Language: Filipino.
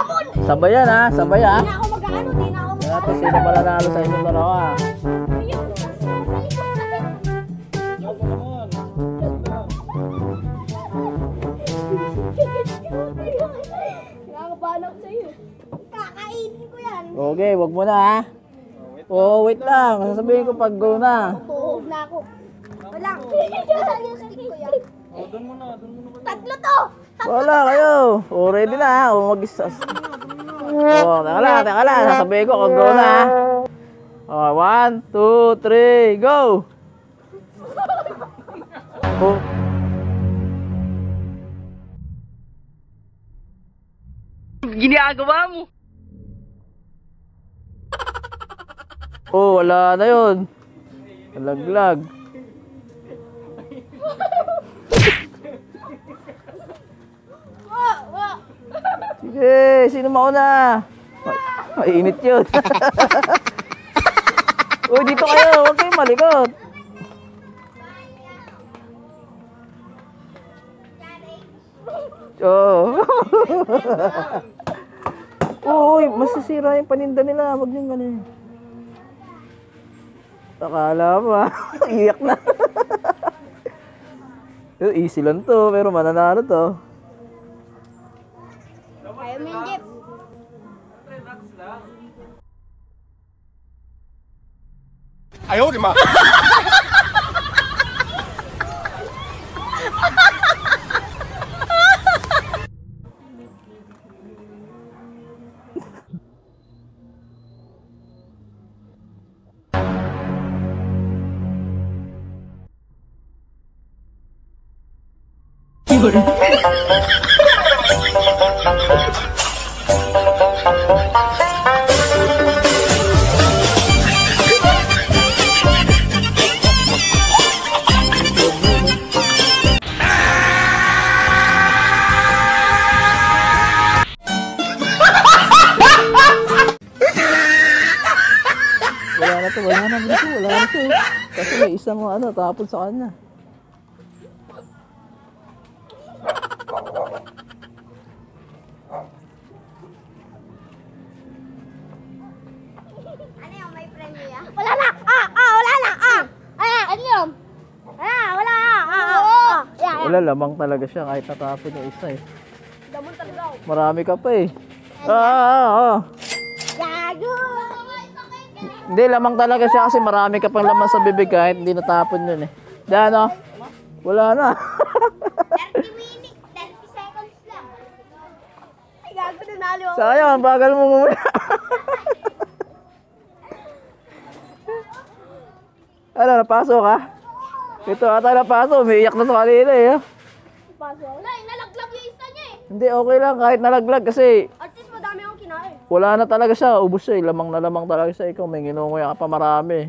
hamon! Sabay yan ha, sabay ha. Di na ako mag-ano, di na ako Kaya ito, sino mananalo sa inyong dalawa? Nakakabahan ako sa'yo. Kakainin ko yan. Okay, wag mo na ha. Oh, wait lang. Sasabihin ko pag go na. Tuhog na ako. Wala. Saan yung stick ko yan? Tatlo to! Wala kayo. Oh, ready na ha. Oh, mag-isas. Oh, teka lang. Sasabihin ko pag go na ha. Oh, 1, 2, 3, go! Oh. Ginagawa mo? Oh, wala na yun. Nalaglag. Sige, sino mauna? Mainit yun. Uy, dito kayo. Huwag kayong malikot. Oh. Uy, masisira yung paninda nila. Huwag niyong ganun. Akala mo ha. Iyak na. Easy lang to, pero mananalo to. Ayaw mo yung jeep. Ayaw, di ma. Wala na to. Kasi may isang tapon sa kanya. Ano yung may premyo yan? Wala na! Wala na! Ano yun? Wala! Yan. Wala, lamang talaga siya kahit natapon yung isa eh. Damon talaga ako. Marami ka pa eh. Gago! Hindi, lamang talaga siya kasi marami ka pang laman sa bibig kahit hindi natapon yun eh. Diyan o. Wala na. 30 minutes, 30 seconds lang. Ay, gago, nanalo ako. Sayang, bagal mo muna. Ano, napasok ka? Ito ata napasok, umiiyak na sa kanila eh. Paso. Wala, nalaglag yung isa niya eh. Hindi, okay lang kahit nalaglag kasi At least madami akong kinain. wala na talaga siya. Ubus siya eh. Lamang na lamang talaga siya. Ikaw may ginunguya ka pa marami.